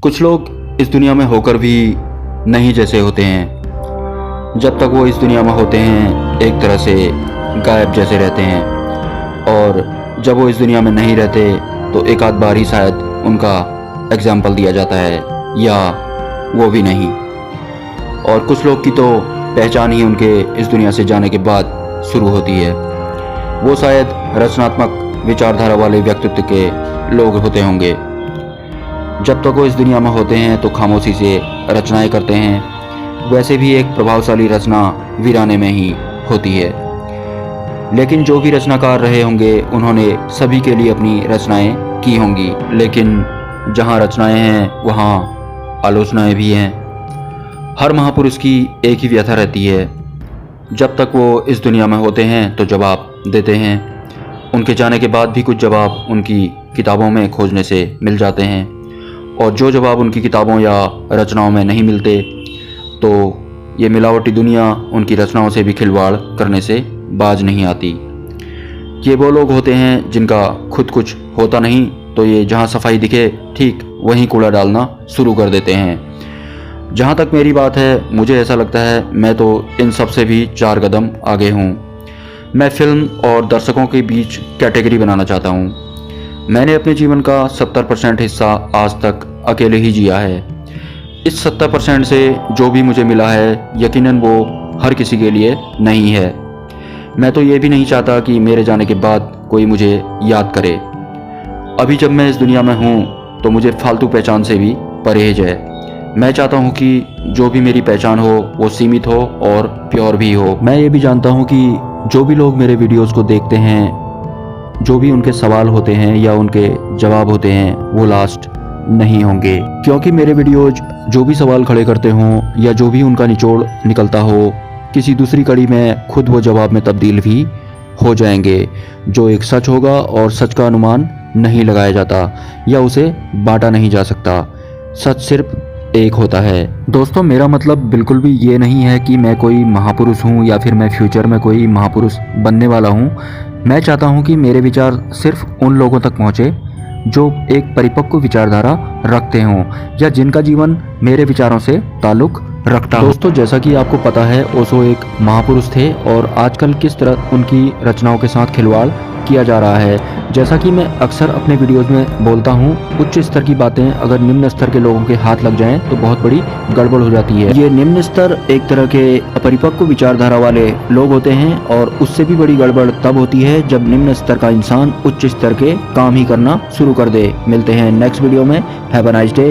कुछ लोग इस दुनिया में होकर भी नहीं जैसे होते हैं। जब तक वो इस दुनिया में होते हैं एक तरह से गायब जैसे रहते हैं, और जब वो इस दुनिया में नहीं रहते तो एक आध बार ही शायद उनका एग्जाम्पल दिया जाता है, या वो भी नहीं। और कुछ लोग की तो पहचान ही उनके इस दुनिया से जाने के बाद शुरू होती है। वो शायद रचनात्मक विचारधारा वाले व्यक्तित्व के लोग होते होंगे। जब तक वो इस दुनिया में होते हैं तो खामोशी से रचनाएं करते हैं। वैसे भी एक प्रभावशाली रचना वीराने में ही होती है। लेकिन जो भी रचनाकार रहे होंगे उन्होंने सभी के लिए अपनी रचनाएं की होंगी। लेकिन जहाँ रचनाएं हैं वहाँ आलोचनाएं भी हैं। हर महापुरुष की एक ही व्यथा रहती है। जब तक वो इस दुनिया में होते हैं तो जवाब देते हैं। उनके जाने के बाद भी कुछ जवाब उनकी किताबों में खोजने से मिल जाते हैं, और जो जवाब उनकी किताबों या रचनाओं में नहीं मिलते तो ये मिलावटी दुनिया उनकी रचनाओं से भी खिलवाड़ करने से बाज नहीं आती। ये वो लोग होते हैं जिनका खुद कुछ होता नहीं तो ये जहाँ सफाई दिखे ठीक वहीं कूड़ा डालना शुरू कर देते हैं। जहाँ तक मेरी बात है, मुझे ऐसा लगता है मैं तो इन सब से भी 4 कदम आगे हूँ। मैं फिल्म और दर्शकों के बीच कैटेगरी बनाना चाहता हूँ। मैंने अपने जीवन का 70% हिस्सा आज तक अकेले ही जिया है। इस 70% से जो भी मुझे मिला है यकीनन वो हर किसी के लिए नहीं है। मैं तो ये भी नहीं चाहता कि मेरे जाने के बाद कोई मुझे याद करे। अभी जब मैं इस दुनिया में हूँ तो मुझे फालतू पहचान से भी परहेज है। मैं चाहता हूँ कि जो भी मेरी पहचान हो वो सीमित हो और प्योर भी हो। मैं ये भी जानता हूँ कि जो भी लोग मेरे वीडियोस को देखते हैं, जो भी उनके सवाल होते हैं या उनके जवाब होते हैं वो लास्ट नहीं होंगे। क्योंकि मेरे वीडियोज जो भी सवाल खड़े करते हों या जो भी उनका निचोड़ निकलता हो, किसी दूसरी कड़ी में खुद वो जवाब में तब्दील भी हो जाएंगे, जो एक सच होगा। और सच का अनुमान नहीं लगाया जाता या उसे बांटा नहीं जा सकता। सच सिर्फ एक होता है। दोस्तों, मेरा मतलब बिल्कुल भी ये नहीं है कि मैं कोई महापुरुष हूँ या फिर मैं फ्यूचर में कोई महापुरुष बनने वाला हूँ। मैं चाहता हूँ कि मेरे विचार सिर्फ उन लोगों तक पहुँचे जो एक परिपक्व विचारधारा रखते हों या जिनका जीवन मेरे विचारों से ताल्लुक रखता हो। दोस्तों, जैसा कि आपको पता है, ओशो एक महापुरुष थे और आजकल किस तरह उनकी रचनाओं के साथ खिलवाड़ किया जा रहा है। जैसा कि मैं अक्सर अपने वीडियोस में बोलता हूँ, उच्च स्तर की बातें अगर निम्न स्तर के लोगों के हाथ लग जाएं तो बहुत बड़ी गड़बड़ हो जाती है। ये निम्न स्तर एक तरह के अपरिपक्व विचारधारा वाले लोग होते हैं, और उससे भी बड़ी गड़बड़ तब होती है जब निम्न स्तर का इंसान उच्च स्तर के काम ही करना शुरू कर दे। मिलते हैं नेक्स्ट वीडियो में। Have a nice day.